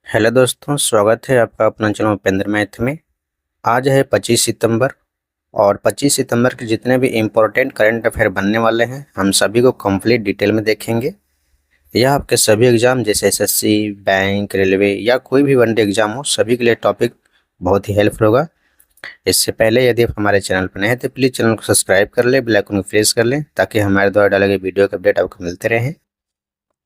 Hello दोस्तों, स्वागत है आपका अपना चैनल उपेंद्र मैथ में। आज है 25 सितंबर और 25 सितंबर के जितने भी इम्पोर्टेंट करंट अफेयर बनने वाले हैं हम सभी को कंप्लीट डिटेल में देखेंगे। यह आपके सभी एग्जाम जैसे एसएससी, बैंक, रेलवे या कोई भी वनडे एग्जाम हो सभी के लिए टॉपिक बहुत ही हेल्पफुल होगा। इससे पहले यदि आप हमारे चैनल पर नए हैं तो प्लीज़ चैनल को सब्सक्राइब कर लें, बेल आइकन को प्रेस कर लें ताकि हमारे द्वारा डाले गए वीडियो के अपडेट आपको मिलते रहें।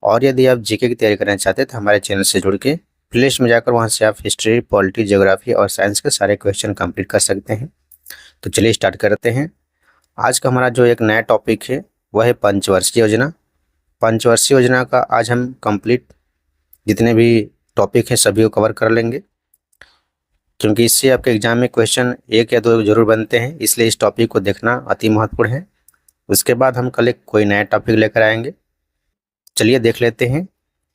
और यदि आप जीके की तैयारी करना चाहते हैं तो हमारे चैनल से जुड़ के प्लेलिस्ट में जाकर वहां से आप हिस्ट्री, पॉलिटी, ज्योग्राफी और साइंस के सारे क्वेश्चन कंप्लीट कर सकते हैं। तो चलिए स्टार्ट करते हैं। आज का हमारा जो एक नया टॉपिक है वह है पंचवर्षीय योजना। पंचवर्षीय योजना का आज हम कंप्लीट जितने भी टॉपिक हैं सभी को कवर कर लेंगे, क्योंकि इससे आपके एग्जाम में क्वेश्चन एक या दो जरूर बनते हैं, इसलिए इस टॉपिक को देखना अति महत्वपूर्ण है। उसके बाद हम कल एक कोई नया टॉपिक लेकर आएंगे। चलिए देख लेते हैं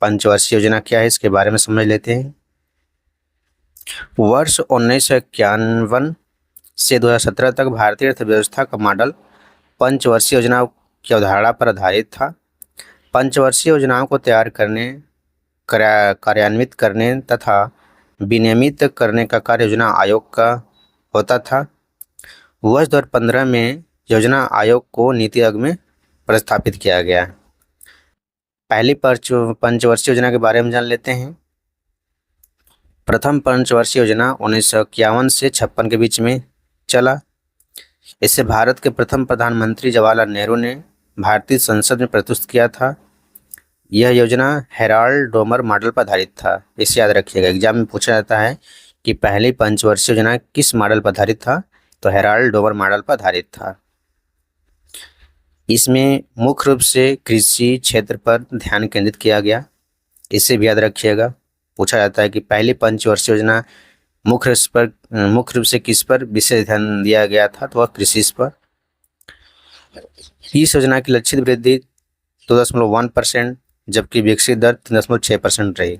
पंचवर्षीय योजना क्या है, इसके बारे में समझ लेते हैं। वर्ष 1951 से 2017 तक भारतीय अर्थव्यवस्था का मॉडल पंचवर्षीय योजना की अवधारणा पर आधारित था। पंचवर्षीय योजनाओं को तैयार करने, कार्यान्वित करने तथा विनियमित करने का कार्य योजना आयोग का होता था। वर्ष 2015 में योजना आयोग को नीति आयोग में प्रस्थापित किया गया। पहली पंचवर्षीय योजना के बारे में जान लेते हैं। प्रथम पंचवर्षीय योजना 1951 से 56 के बीच में चला। इसे भारत के प्रथम प्रधानमंत्री जवाहरलाल नेहरू ने भारतीय संसद में प्रस्तुत किया था। यह योजना हेराल्ड डोमर मॉडल पर आधारित था। इसे याद रखिएगा, एग्जाम में पूछा जाता है कि पहली पंचवर्षीय योजना किस मॉडल पर आधारित था, तो हेराल्ड डोमर मॉडल पर आधारित था। इसमें मुख्य रूप से कृषि क्षेत्र पर ध्यान केंद्रित किया गया। इसे भी याद रखिएगा, पूछा जाता है कि पहली पंचवर्षीय योजना मुख्य रूप से किस पर विशेष ध्यान दिया गया था, तो वह कृषि पर। इस योजना की लक्षित वृद्धि 2.1%, जबकि विकसित दर 3.6% रही।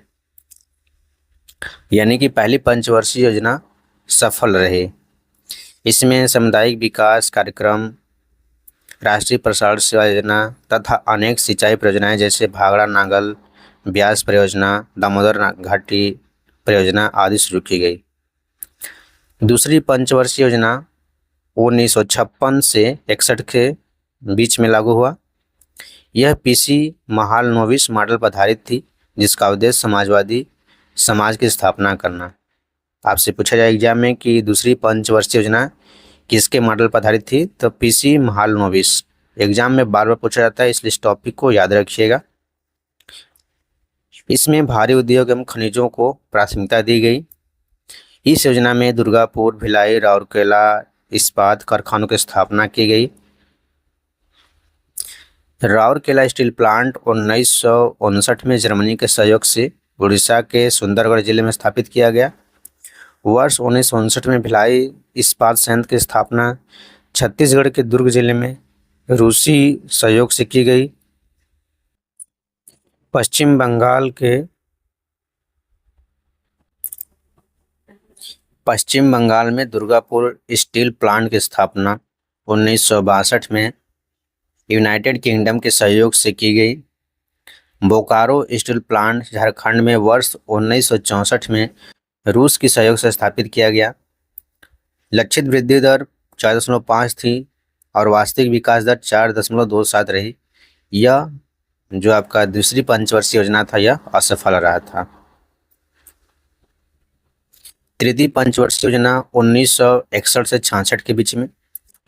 यानी कि पहली पंचवर्षीय योजना सफल रही। इसमें सामुदायिक विकास कार्यक्रम, राष्ट्रीय प्रसारण सेवा योजना तथा अनेक सिंचाई परियोजनाएं जैसे भाखड़ा नागल, ब्यास परियोजना, दामोदर घाटी परियोजना आदि शुरू की गई। दूसरी पंचवर्षीय योजना 1956 से 61 के बीच में लागू हुआ। यह पीसी महालनोबिस मॉडल पर आधारित थी, जिसका उद्देश्य समाजवादी समाज की स्थापना करना। आपसे पूछा जाए एग्जाम में कि दूसरी पंचवर्षीय योजना किसके मॉडल पर आधारित थी, तो पीसी महालनोबिस। एग्जाम में बार बार पूछा जाता है, इसलिए इस टॉपिक को याद रखिएगा। इसमें भारी उद्योग एवं खनिजों को प्राथमिकता दी गई। इस योजना में दुर्गापुर, भिलाई, राउरकेला इस्पात कारखानों की स्थापना की गई। राउरकेला स्टील प्लांट 1959 में जर्मनी के सहयोग से उड़ीसा के सुंदरगढ़ जिले में स्थापित किया गया। वर्ष 1959 में भिलाई इस्पात संयंत्र की स्थापना छत्तीसगढ़ के दुर्ग जिले में रूसी सहयोग से की गई। पश्चिम बंगाल में दुर्गापुर स्टील प्लांट की स्थापना 1962 में यूनाइटेड किंगडम के सहयोग से की गई। बोकारो स्टील प्लांट झारखंड में वर्ष 1964 में रूस के सहयोग से स्थापित किया गया। लक्षित वृद्धि दर 4.5 थी और वास्तविक विकास दर 4.27 रही। यह जो आपका दूसरी पंचवर्षीय योजना था यह असफल रहा था। तृतीय पंचवर्षीय योजना 1961 से 66 के बीच में।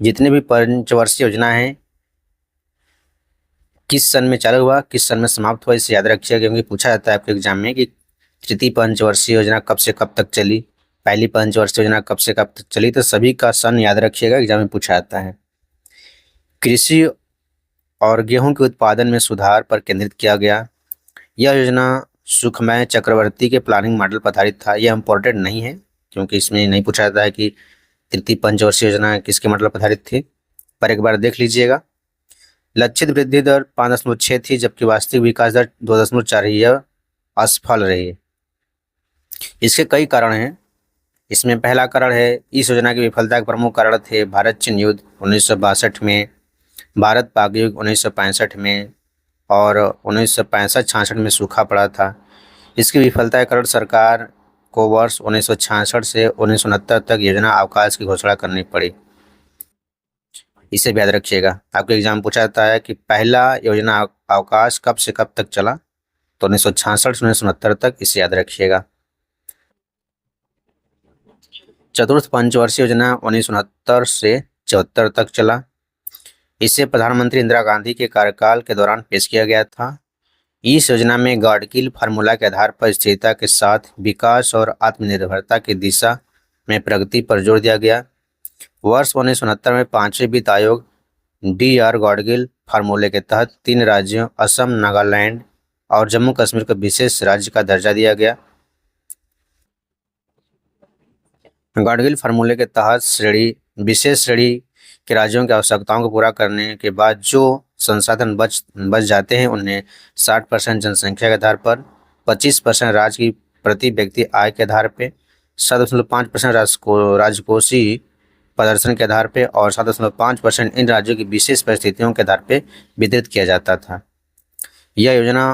जितने भी पंचवर्षीय योजना है किस सन में चालू हुआ, किस सन में समाप्त हुआ, इसे याद रखिएगा, क्योंकि पूछा जाता है आपके एग्जाम में कि तृतीय पंचवर्षीय योजना कब से कब तक चली, पहली पंचवर्षीय योजना कब से कब तक चली, तो सभी का सन याद रखिएगा, एग्जाम में पूछा जाता है। कृषि और गेहूं के उत्पादन में सुधार पर केंद्रित किया गया। यह योजना सुखमय चक्रवर्ती के प्लानिंग मॉडल पर आधारित था। यह इंपॉर्टेंट नहीं है, क्योंकि इसमें नहीं पूछा जाता है कि तृतीय पंचवर्षीय योजना किसके मॉडल पर आधारित थी, पर एक बार देख लीजिएगा। लक्षित वृद्धि दर 5.6 थी, जबकि वास्तविक विकास दर 2.4 रही। यह असफल रही। इसके कई कारण हैं। इसमें पहला कारण है, इस योजना की विफलता के प्रमुख कारण थे भारत चीन युद्ध 1962 में, भारत पाक युद्ध 1965 में और 1965-66 में सूखा पड़ा था। इसकी विफलता के कारण सरकार को वर्ष 1966 से 1969 तक योजना अवकाश की घोषणा करनी पड़ी। इसे भी याद रखिएगा, आपके एग्जाम पूछा जाता है कि पहला योजना अवकाश कब से कब तक चला, तो 1966 से 1969 तक, इसे याद रखिएगा। चतुर्थ पंचवर्षीय योजना 1969 से 74 तक चला। इसे प्रधानमंत्री इंदिरा गांधी के कार्यकाल के दौरान पेश किया गया था। इस योजना में गाडगिल फार्मूला के आधार पर स्थिरता के साथ विकास और आत्मनिर्भरता की दिशा में प्रगति पर जोर दिया गया। वर्ष 1969 में पांचवें वित्त आयोग डी.आर. गाडगिल फार्मूले के तहत 3 राज्यों असम, नागालैंड और जम्मू कश्मीर को विशेष राज्य का दर्जा दिया गया। गाडगिल फार्मूले के तहत विशेष श्रेणी के राज्यों की आवश्यकताओं को पूरा करने के बाद जो संसाधन बच जाते हैं उन्हें 60% जनसंख्या के आधार पर, 25% राज्य की प्रति व्यक्ति आय के आधार पर, 7.5% राजकोषीय प्रदर्शन के आधार पर और 7.5% इन राज्यों की विशेष परिस्थितियों के आधार पर वितरित किया जाता था। यह योजना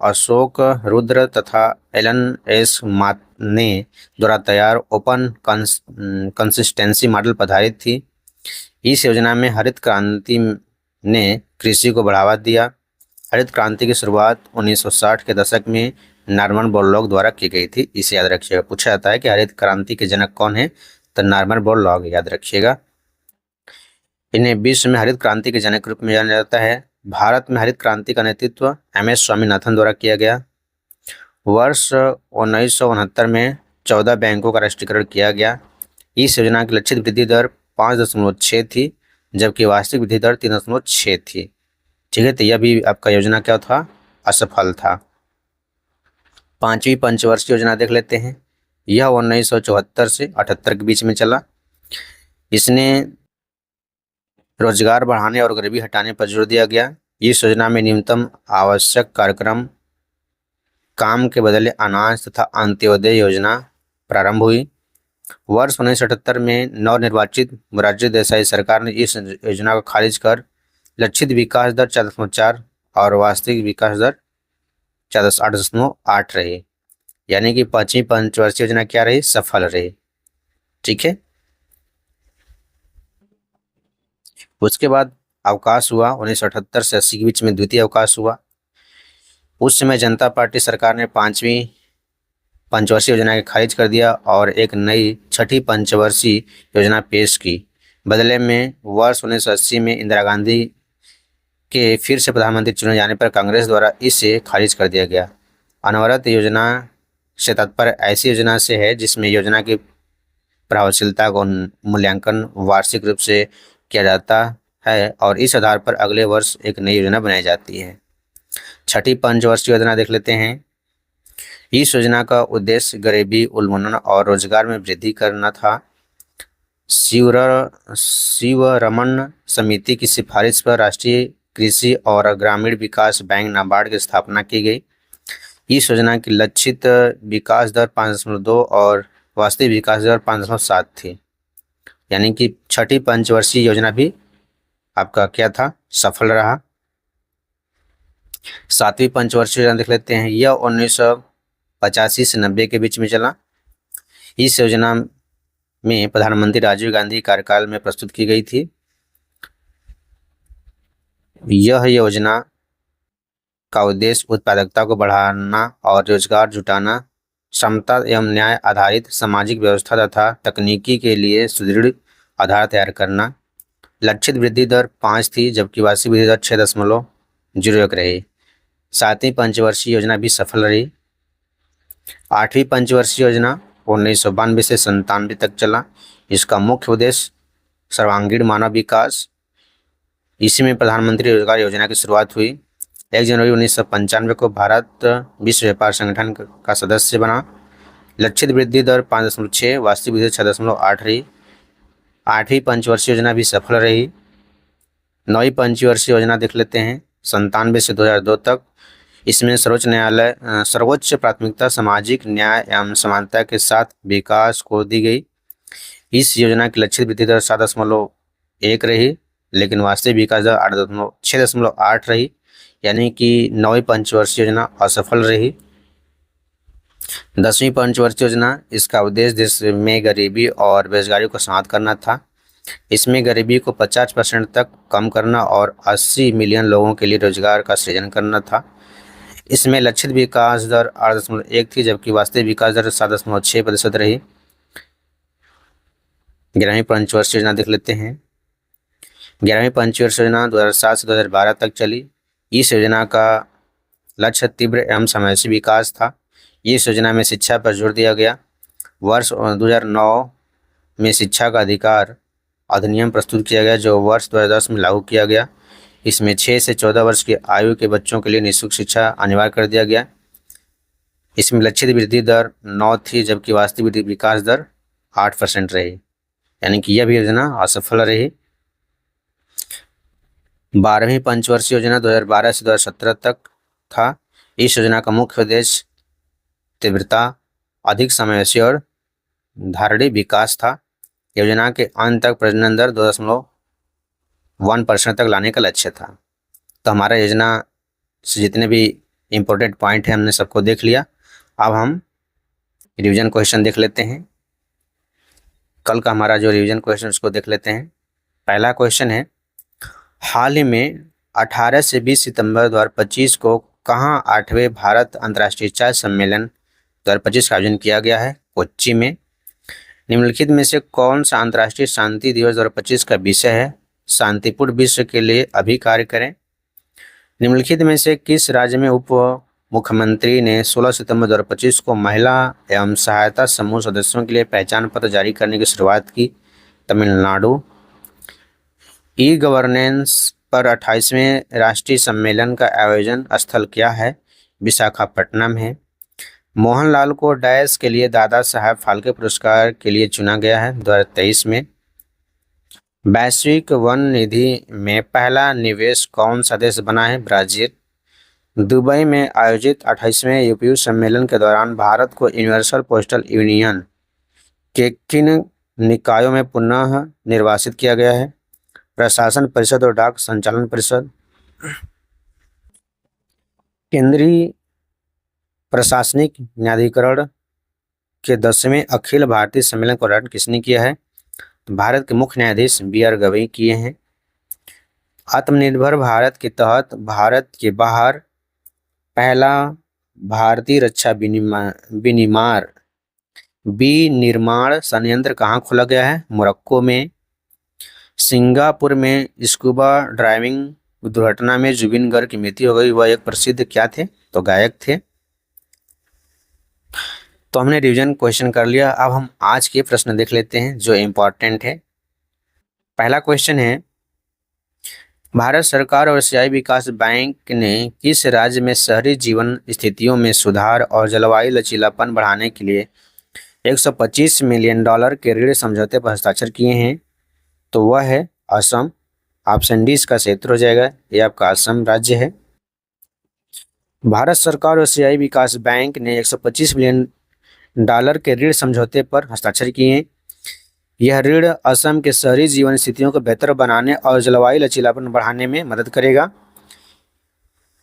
अशोक रुद्र तथा एलन एस मातने द्वारा तैयार ओपन कंसिस्टेंसी मॉडल पर आधारित थी। इस योजना में हरित क्रांति ने कृषि को बढ़ावा दिया। हरित क्रांति की शुरुआत 1960 के दशक में नॉर्मन बोरलॉग द्वारा की गई थी। इसे याद रखिएगा, पूछा जाता है कि हरित क्रांति के जनक कौन है, तो नॉर्मन बोरलॉग, याद रखिएगा। इन्हें विश्व में हरित क्रांति के जनक के रूप में जाना जाता है। भारत में हरित क्रांति का नेतृत्व एम.एस. स्वामीनाथन द्वारा किया गया। वर्ष 1969 में 14 बैंकों का राष्ट्रीयकरण किया गया। इस योजना की लक्षित वृद्धि दर 5.6 थी, जबकि वास्तविक वृद्धि दर 3.6 थी। ठीक है, तो यह भी आपका योजना क्या था, असफल था। पांचवी पंचवर्षीय योजना देख लेते हैं। यह 1974 से 78 के बीच में चला। इसने रोजगार बढ़ाने और गरीबी हटाने पर जोर दिया गया। इस योजना में न्यूनतम आवश्यक कार्यक्रम, काम के बदले अनाज तथा अंत्योदय योजना प्रारंभ हुई। वर्ष 1978 में नवनिर्वाचित मोरारजी देसाई सरकार ने इस योजना को खारिज कर लक्षित विकास दर 4.4 और वास्तविक विकास दर 8.8 रही, यानी कि पांचवी पंचवर्षीय योजना क्या रही, सफल रही। ठीक है, उसके बाद अवकाश हुआ 1978 से 80 के बीच में द्वितीय अवकाश हुआ। उस समय जनता पार्टी सरकार ने पांचवी पंचवर्षीय योजना को खारिज कर दिया और एक नई छठी पंचवर्षीय योजना पेश की। बदले में वर्ष 1980 में इंदिरा गांधी के फिर से प्रधानमंत्री चुने जाने पर कांग्रेस द्वारा इसे खारिज कर दिया गया। अनवरत योजना से तात्पर्य ऐसी योजना से है जिसमें योजना की प्रभावशीलता का मूल्यांकन वार्षिक रूप से किया जाता है और इस आधार पर अगले वर्ष एक नई योजना बनाई जाती है। छठी पंचवर्षीय योजना देख लेते हैं। इस योजना का उद्देश्य गरीबी उन्मूलन और रोजगार में वृद्धि करना था। शिवरमन समिति की सिफारिश पर राष्ट्रीय कृषि और ग्रामीण विकास बैंक नाबार्ड की स्थापना की गई। इस योजना की लक्षित विकास दर 5.2 और वास्तविक विकास दर 5.7 थी, यानी कि छठी पंचवर्षीय योजना भी आपका क्या था, सफल रहा। सातवीं पंचवर्षीय योजना देख लेते हैं। यह 1985 से 90 के बीच में चला। इस योजना में प्रधानमंत्री राजीव गांधी कार्यकाल में प्रस्तुत की गई थी। यह योजना का उद्देश्य उत्पादकता को बढ़ाना और रोजगार जुटाना, समता एवं न्याय आधारित सामाजिक व्यवस्था तथा तकनीकी के लिए सुदृढ़ आधार तैयार करना। लक्षित वृद्धि दर 5 थी, जबकि वार्षिक वृद्धि दर 6.01 रही। सातवीं पंचवर्षीय योजना भी सफल रही। आठवीं पंचवर्षीय योजना 1992 से 97 तक चला। इसका मुख्य उद्देश्य सर्वांगीण मानव विकास। इसी में प्रधानमंत्री रोजगार योजना की शुरुआत हुई। 1 जनवरी 1995 को भारत विश्व व्यापार संगठन का सदस्य बना। लक्षित वृद्धि दर 5.6, वास्तविक वृद्धि 6.8 रही। आठवीं पंचवर्षीय योजना भी सफल रही। नौवीं पंचवर्षीय योजना देख लेते हैं। 97 से 2002 तक। इसमें सर्वोच्च प्राथमिकता सामाजिक न्याय एवं समानता के साथ विकास को दी गई। इस योजना की लक्षित वृद्धि दर 7.1 रही, लेकिन वास्तविक विकास दर 6.8 रही, यानी कि नौवीं पंचवर्षीय योजना असफल रही। 10वीं पंचवर्षीय योजना, इसका उद्देश्य देश में गरीबी और बेरोजगारी को समाप्त करना था। इसमें गरीबी को 50% तक कम करना और 80 मिलियन लोगों के लिए रोजगार का सृजन करना था। इसमें लक्षित विकास दर 8.1 थी, जबकि वास्तविक विकास दर 7.6% रही। 11वीं पंचवर्षीय योजना देख लेते हैं। 11वीं पंचवर्षीय योजना 2007 से 2012 तक चली। इस योजना का लक्ष्य तीव्र एवं समावेशी विकास था। इस योजना में शिक्षा पर जोर दिया गया। वर्ष 2009 में शिक्षा का अधिकार अधिनियम प्रस्तुत किया गया, जो वर्ष 2010 में लागू किया गया। इसमें 6 से 14 वर्ष की आयु के बच्चों के लिए निःशुल्क शिक्षा अनिवार्य कर दिया गया। इसमें लक्षित वृद्धि दर 9 थी, जबकि वास्तविक विकास दर 8% रही, यानी कि यह भी योजना असफल रही। 12वीं पंचवर्षीय योजना 2012 से 2017 तक था। इस योजना का मुख्य उद्देश्य तीव्रता, अधिक समावेशी और धारणीय विकास था। योजना के अंत तक प्रजनन दर 2.1% तक लाने का लक्ष्य था। तो हमारा योजना से जितने भी इम्पोर्टेंट पॉइंट हैं हमने सबको देख लिया। अब हम रिवीजन क्वेश्चन देख लेते हैं। कल का हमारा जो रिवीजन क्वेश्चन उसको देख लेते हैं। पहला क्वेश्चन है, हाल ही में 18 से 20 सितंबर 2025 को कहाँ 8वें भारत अंतर्राष्ट्रीय चाय सम्मेलन 2025 का आयोजन किया गया है? कोच्चि में। निम्नलिखित में से कौन सा अंतर्राष्ट्रीय शांति दिवस 2025 का विषय है? शांतिपूर्ण विश्व के लिए अभी कार्य करें। निम्नलिखित में से किस राज्य में उप मुख्यमंत्री ने 16 सितंबर 2025 को महिला एवं सहायता समूह सदस्यों के लिए पहचान पत्र जारी करने की शुरुआत की? तमिलनाडु। ई गवर्नेंस पर 28वें राष्ट्रीय सम्मेलन का आयोजन स्थल क्या है? विशाखापट्टनम है। मोहनलाल को डैश के लिए दादा साहब फाल्के पुरस्कार के लिए चुना गया है 2023 में। वैश्विक वन निधि में पहला निवेश कौन सा देश बना है? ब्राजील। दुबई में आयोजित 28वें यूपीयू सम्मेलन के दौरान भारत को यूनिवर्सल पोस्टल यूनियन के किन निकायों में पुनः निर्वासित किया गया है? प्रशासन परिषद और डाक संचालन परिषद। केंद्रीय प्रशासनिक न्यायाधिकरण के 10वें अखिल भारतीय सम्मेलन का उद्घाटन किसने किया है? भारत के मुख्य न्यायाधीश BR गवई किए हैं। आत्मनिर्भर भारत के तहत भारत के बाहर पहला भारतीय रक्षा विनिर्माण संयंत्र कहाँ खोला गया है? मोरक्को में। सिंगापुर में स्कूबा ड्राइविंग दुर्घटना में जुबिन गर्ग की मृत्यु हो गई। वह एक प्रसिद्ध क्या थे? तो गायक थे। तो हमने रिवीजन क्वेश्चन कर लिया। अब हम आज के प्रश्न देख लेते हैं जो इम्पोर्टेंट है। पहला क्वेश्चन है, भारत सरकार और एशियाई विकास बैंक ने किस राज्य में शहरी जीवन स्थितियों में सुधार और जलवायु लचीलापन बढ़ाने के लिए $125 मिलियन के ऋण समझौते पर हस्ताक्षर किए हैं? तो वह है असम। ऑप्शन डी इसका सही उत्तर हो जाएगा। ये आपका असम राज्य है। भारत सरकार और एशियाई विकास बैंक ने $125 मिलियन के ऋण समझौते पर हस्ताक्षर किए हैं। यह ऋण असम के शहरी जीवन स्थितियों को बेहतर बनाने और जलवायु लचीलापन बढ़ाने में मदद करेगा।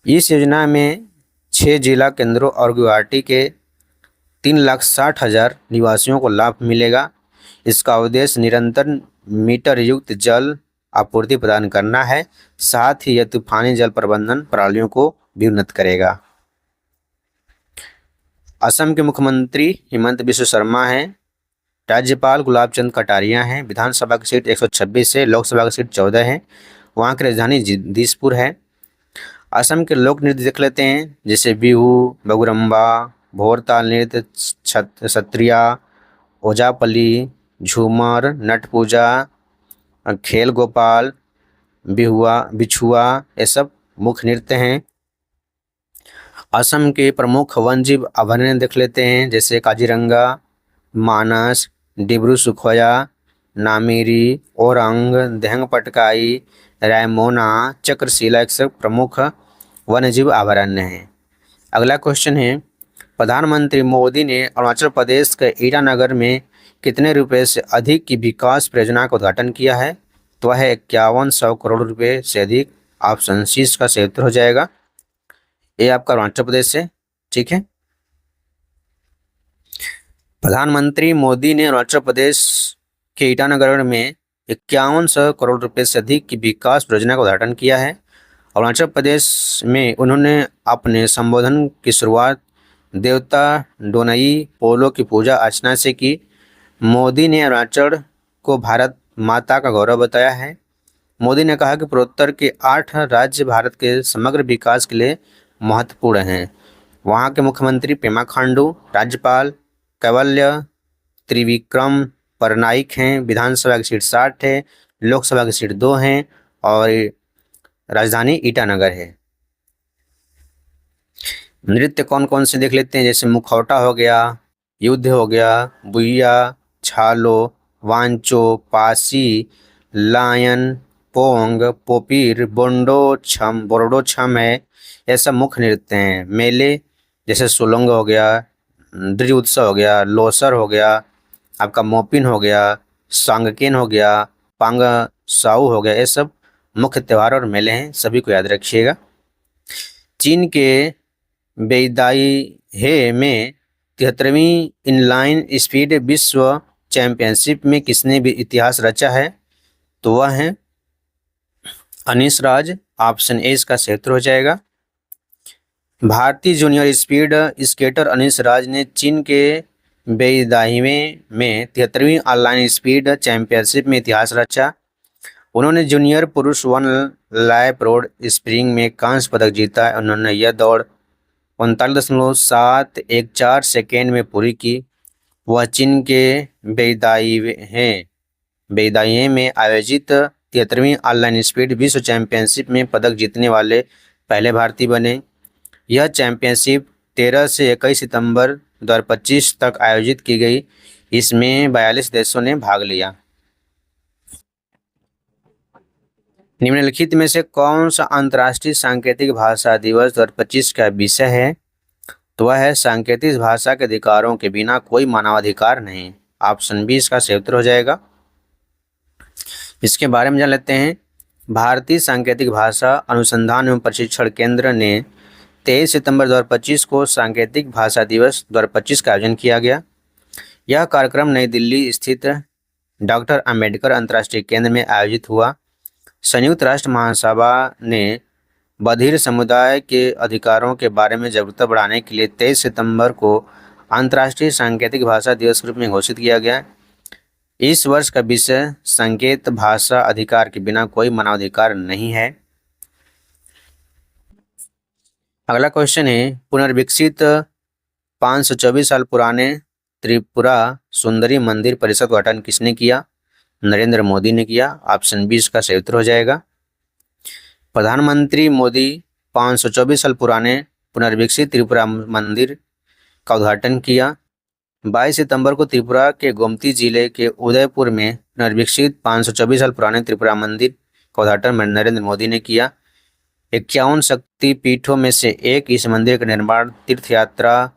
इस योजना में 6 जिला केंद्रों और गुवाहाटी के 3,60,000 निवासियों को लाभ मिलेगा। इसका उद्देश्य निरंतर मीटर युक्त जल आपूर्ति प्रदान करना है। साथ ही यह तूफानी जल प्रबंधन प्रणालियों को भी उन्नत करेगा। असम के मुख्यमंत्री हिमंत बिस्व शर्मा हैं। राज्यपाल गुलाब चंद कटारिया हैं। विधानसभा की सीट 126 है। लोकसभा की सीट 14 है। वहाँ की राजधानी दिसपुर है। असम के लोक नृत्य देख लेते हैं, जैसे बिहू, बगुरम्बा, भोरताल नृत्य, सत्रिया, ओजापली, झूमर, नट पूजा, खेल गोपाल, बिछुआ, ये सब मुख्य नृत्य हैं। असम के प्रमुख वन्यजीव अभयारण्य देख लेते हैं, जैसे काजीरंगा, मानस, डिब्रू सुखोया, नामेरी, ओरंग, देहंग पटकाई, रायमोना, चक्रशिला एक सब प्रमुख वन्यजीव अभयारण्य हैं। अगला क्वेश्चन है, प्रधानमंत्री मोदी ने अरुणाचल प्रदेश के ईटानगर में कितने रुपए से अधिक की विकास परियोजना का उद्घाटन किया है? तो वह 5100 करोड़ रुपए से अधिक। ऑप्शन सी इसका सही उत्तर हो जाएगा। ये आपका अरुणाचल प्रदेश है। ठीक है। प्रधानमंत्री मोदी ने अरुणाचल प्रदेश के ईटानगर में 5100 करोड़ रुपए से अधिक की विकास योजना का उद्घाटन किया है। अरुणाचल प्रदेश में उन्होंने अपने संबोधन की शुरुआत देवता डोनई पोलो की पूजा अर्चना से की। मोदी ने अरुणाचल को भारत माता का गौरव बताया है। मोदी ने कहा कि पूर्वोत्तर के 8 राज्य भारत के समग्र विकास के लिए महत्वपूर्ण हैं। वहाँ के मुख्यमंत्री पेमा खांडू, राज्यपाल कैवल्य त्रिविक्रम परनाइक हैं। विधानसभा की सीट 60 है, लोकसभा की सीट 2 हैं और राजधानी ईटानगर है। नृत्य कौन कौन से देख लेते हैं, जैसे मुखौटा हो गया, युद्ध हो गया, बुइया, छालो, वांचो, पासी, लायन, पोंग, पोपीर, बोर्डो छम है। ये सब मुख्य नृत्य हैं। मेले जैसे सोलोंग हो गया, द्रिज उत्सव हो गया, लोसर हो गया, आपका मोपिन हो गया, सांगकेन हो गया, पांग साऊ हो गया, ये सब मुख्य त्यौहार और मेले हैं, सभी को याद रखिएगा। चीन के बेइदाई में 73वीं इनलाइन स्पीड विश्व चैंपियनशिप में किसने भी इतिहास रचा है? तो वह है अनीस राज। ऑप्शन ए इसका सही उत्तर हो जाएगा। भारतीय जूनियर स्पीड स्केटर अनीस राज ने चीन के बेइदाई में 73वीं ऑनलाइन स्पीड चैंपियनशिप में इतिहास रचा। उन्होंने जूनियर पुरुष 1 लैप रोड स्प्रिंग में कांस्य पदक जीता। उन्होंने यह दौड़ 39.714 सेकेंड में पूरी की। वह चीन के बेइदाई में आयोजित 73वीं ऑनलाइन स्पीड विश्व चैंपियनशिप में पदक जीतने वाले पहले भारतीय बने। यह चैंपियनशिप 13 से 21 सितंबर 2025 तक आयोजित की गई। इसमें 42 देशों ने भाग लिया। निम्नलिखित में से कौन सा अंतर्राष्ट्रीय सांकेतिक भाषा दिवस 2025 का विषय है? तो वह है सांकेतिक भाषा के अधिकारों के बिना कोई मानवाधिकार नहीं। ऑप्शन बी इसका सही उत्तर हो जाएगा। इसके बारे में जान लेते हैं। भारतीय सांकेतिक भाषा अनुसंधान एवं प्रशिक्षण केंद्र ने 23 सितंबर 2025 को सांकेतिक भाषा दिवस 2025 का आयोजन किया गया। यह कार्यक्रम नई दिल्ली स्थित डॉक्टर अंबेडकर अंतर्राष्ट्रीय केंद्र में आयोजित हुआ। संयुक्त राष्ट्र महासभा ने बधिर समुदाय के अधिकारों के बारे में जागरूकता बढ़ाने के लिए 23 सितंबर को अंतर्राष्ट्रीय सांकेतिक भाषा दिवस के रूप में घोषित किया गया। इस वर्ष का विषय संकेत भाषा अधिकार के बिना कोई मानवाधिकार नहीं है। अगला क्वेश्चन है, पुनर्विकसित 524 साल पुराने त्रिपुरा सुंदरी मंदिर परिसर का उद्घाटन किसने किया? नरेंद्र मोदी ने किया। ऑप्शन बी इसका सही उत्तर हो जाएगा। प्रधानमंत्री मोदी 524 साल पुराने पुनर्विकसित त्रिपुरा मंदिर का उद्घाटन किया। 22 सितंबर को त्रिपुरा के गोमती जिले के उदयपुर में पुनर्विकसित 524 साल पुराने त्रिपुरा मंदिर का उद्घाटन नरेंद्र मोदी ने किया। 51 शक्ति पीठों में से एक इस मंदिर का निर्माण तीर्थ यात्रा,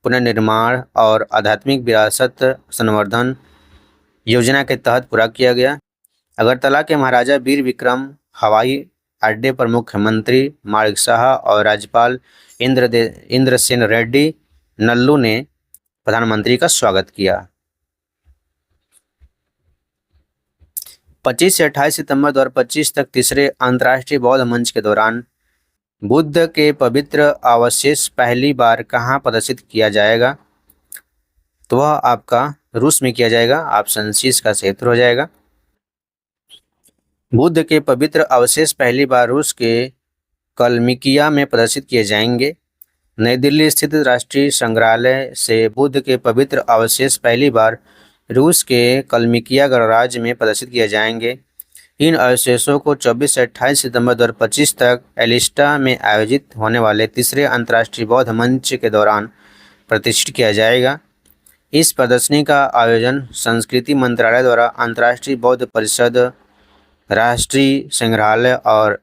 पुनर्निर्माण और आध्यात्मिक विरासत संवर्धन योजना के तहत पूरा किया गया। अगरतला के महाराजा वीर विक्रम हवाई अड्डे पर मुख्यमंत्री माणिक साहा और राज्यपाल इंद्रसेन रेड्डी नल्लू ने प्रधानमंत्री का स्वागत किया। 25 से 28 सितंबर 2025 तक तीसरे अंतर्राष्ट्रीय बौद्ध मंच के दौरान बुद्ध के पवित्र अवशेष पहली बार कहाँ प्रदर्शित किया जाएगा? तो वह आपका रूस में किया जाएगा। ऑप्शन सी इसका सही उत्तर हो जाएगा। बुद्ध के पवित्र अवशेष पहली बार रूस के कलमिकिया में प्रदर्शित किए जाएंगे। नई दिल्ली स्थित राष्ट्रीय संग्रहालय से बुद्ध के पवित्र अवशेष पहली बार रूस के कलमिकिया गणराज्य में प्रदर्शित किए जाएंगे। इन अवशेषों को 24 से 28 सितंबर 2025 तक एलिस्टा में आयोजित होने वाले तीसरे अंतर्राष्ट्रीय बौद्ध मंच के दौरान प्रतिष्ठित किया जाएगा। इस प्रदर्शनी का आयोजन संस्कृति मंत्रालय द्वारा अंतर्राष्ट्रीय बौद्ध परिषद, राष्ट्रीय संग्रहालय और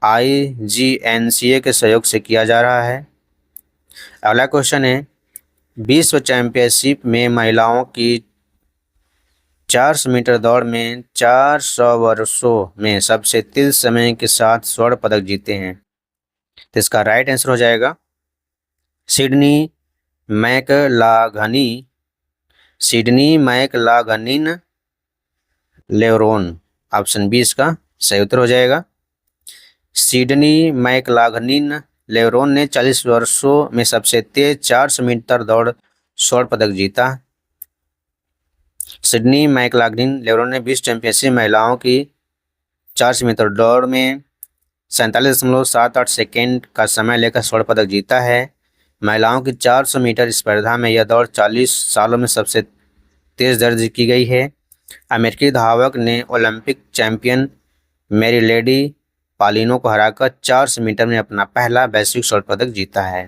IGNCA के सहयोग से किया जा रहा है। अगला क्वेश्चन है, विश्व चैंपियनशिप में महिलाओं की 400 मीटर दौड़ में 400 वर्षों में सबसे तेज समय के साथ स्वर्ण पदक जीते हैं। तो इसका राइट आंसर हो जाएगा सिडनी मैकलाघनी सिडनी मैकलागनिन लेवरोन, ऑप्शन बी इसका सही उत्तर हो जाएगा। सिडनी मैकलागनिन लेवरोन ने 40 वर्षों में सबसे तेज 400 मीटर दौड़ स्वर्ण पदक जीता। सिडनी मैकलागनिन लेवरोन ने विश्व चैंपियनशिप महिलाओं की 400 मीटर दौड़ में 47.78 सेकेंड का समय लेकर स्वर्ण पदक जीता है। महिलाओं की 400 मीटर स्पर्धा में यह दौड़ 40 सालों में सबसे तेज दर्ज की गई है। अमेरिकी धावक ने ओलंपिक चैंपियन मेरी लेडी पालिनो को हराकर 400 मीटर में अपना पहला वैश्विक स्वर्ण पदक जीता है।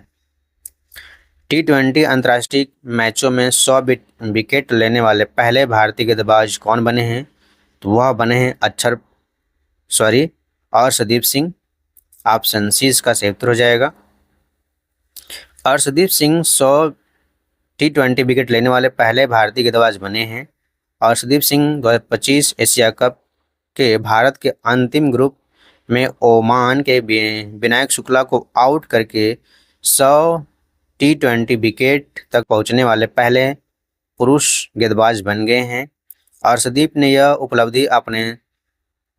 T20 अंतर्राष्ट्रीय मैचों में 100 विकेट लेने वाले पहले भारतीय गेंदबाज कौन बने हैं? तो वह बने हैं अर्शदीप सिंह, ऑप्शन सी इसका सही उत्तर हो जाएगा। अर्शदीप सिंह 100 T20 विकेट लेने वाले पहले भारतीय गेंदबाज बने हैं। अर्शदीप सिंह 2025 एशिया कप के भारत के अंतिम ग्रुप में ओमान के विनायक शुक्ला को आउट करके 100 T20 विकेट तक पहुंचने वाले पहले पुरुष गेंदबाज बन गए हैं। अर्शदीप ने यह उपलब्धि अपने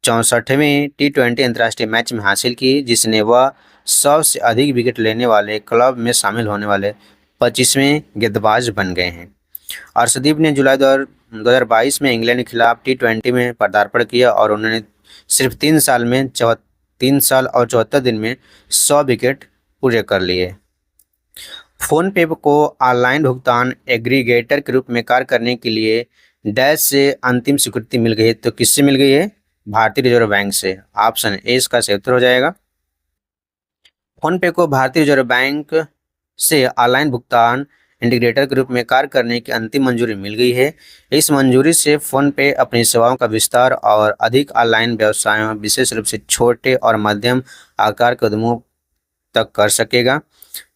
64वें T20 अंतर्राष्ट्रीय मैच में हासिल की, जिसने वह 100 से अधिक विकेट लेने वाले क्लब में शामिल होने वाले 25वें गेंदबाज बन गए हैं। अर्शदीप ने जुलाई 2022 में इंग्लैंड के खिलाफ T20 में पदार्पण किया और उन्होंने सिर्फ 3 साल और 74 दिन में 100 विकेट पूरे कर लिए। फोनपे को ऑनलाइन भुगतान एग्रीगेटर के रूप में कार्य करने के लिए डैश से अंतिम स्वीकृति मिल गई है। तो किससे मिल गई है? भारतीय रिजर्व बैंक से, ऑप्शन ए इसका सही उत्तर हो जाएगा। फोनपे को भारतीय रिजर्व बैंक से ऑनलाइन भुगतान इंटीग्रेटर के रूप में कार्य करने की अंतिम मंजूरी मिल गई है। इस मंजूरी से फोनपे अपनी सेवाओं का विस्तार और अधिक ऑनलाइन व्यवसायों, विशेष रूप से छोटे और मध्यम आकार के उद्यमों तक कर सकेगा।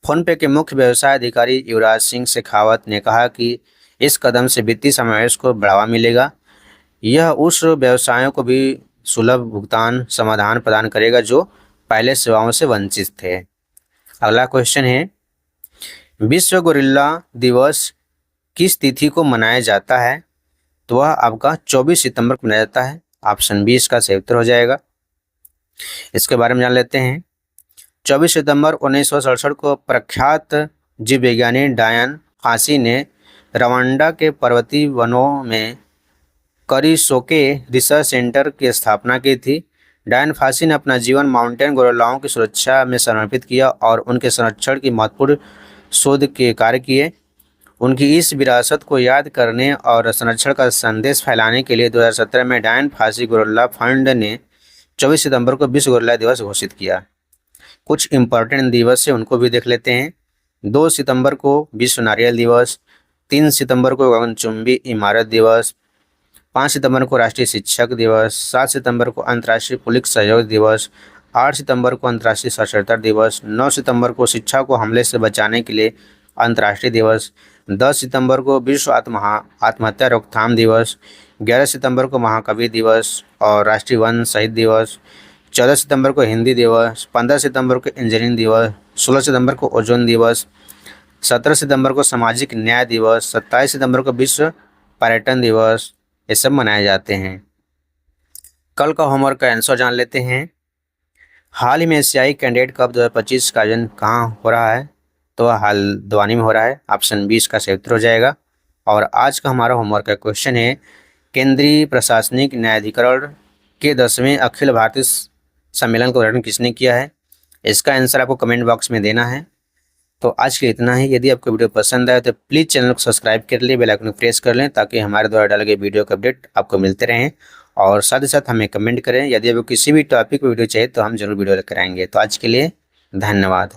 फोनपे के मुख्य व्यवसाय अधिकारी युवराज सिंह शेखावत ने कहा कि इस कदम से वित्तीय समावेश को बढ़ावा मिलेगा। यह उस व्यवसायों को भी सुलभ भुगतान समाधान प्रदान करेगा जो पहले सेवाओं से वंचित थे। अगला क्वेश्चन है, विश्व गोरिल्ला दिवस किस तिथि को मनाया जाता है? तो वह आपका 24 सितंबर को मनाया जाता है, ऑप्शन बी इसका सही उत्तर हो जाएगा। इसके बारे में जान लेते हैं। 24 सितंबर 1967 को प्रख्यात जीव वैज्ञानिक डायन फासी ने रवांडा के पर्वतीय वनों में करिसोके रिसर्च सेंटर की स्थापना की थी। डायन फासी ने अपना जीवन माउंटेन गोरिल्लाओं की सुरक्षा में समर्पित किया और उनके संरक्षण की महत्वपूर्ण शोध के कार्य किए। उनकी इस विरासत को याद करने और संरक्षण का संदेश फैलाने के लिए 2017 में डायन फासी गोरिल्ला फंड ने 24 सितंबर को विश्व गोरिल्ला दिवस घोषित किया। कुछ इम्पोर्टेंट दिवस है, उनको भी देख लेते हैं। 2 सितंबर को विश्व नारियल दिवस, 3 सितंबर को गगनचुंबी इमारत दिवस, 5 सितंबर को राष्ट्रीय शिक्षक दिवस, 7 सितंबर को अंतर्राष्ट्रीय पुलिस सहयोग दिवस, 8 सितंबर को अंतर्राष्ट्रीय साक्षरता दिवस, 9 सितंबर को शिक्षा को हमले से बचाने के लिए अंतर्राष्ट्रीय दिवस, 10 सितंबर को विश्व आत्महत्या रोकथाम दिवस, 11 सितंबर को महाकवि दिवस और राष्ट्रीय वन शहीद दिवस, 14 सितंबर को हिंदी दिवस, 15 सितंबर को इंजीनियरिंग दिवस, 16 सितंबर को ओजोन दिवस, 17 सितंबर को सामाजिक न्याय दिवस, 27 सितंबर को विश्व पर्यटन दिवस, ये सब मनाए जाते हैं। कल का होमवर्क का आंसर जान लेते हैं। हाल ही में एशियाई कैंडिडेट कप 2025 का आयोजन कहाँ हो रहा है? तो हल्द्वानी में हो रहा है, ऑप्शन बी इसका सही उत्तर हो जाएगा। और आज का हमारा होमवर्क का क्वेश्चन है, केंद्रीय प्रशासनिक न्यायाधिकरण के 10वें अखिल भारतीय सम्मेलन का उद्घाटन किसने किया है? इसका आंसर आपको कमेंट बॉक्स में देना है। तो आज के लिए इतना ही। यदि आपको वीडियो पसंद आए तो प्लीज़ चैनल को सब्सक्राइब कर लें, बेल आइकन को प्रेस कर लें ताकि हमारे द्वारा डाले गए वीडियो के अपडेट आपको मिलते रहें। और साथ ही साथ हमें कमेंट करें। यदि आपको किसी भी टॉपिक पर वीडियो चाहिए तो हम जरूर वीडियो लेकर आएंगे। तो आज के लिए धन्यवाद।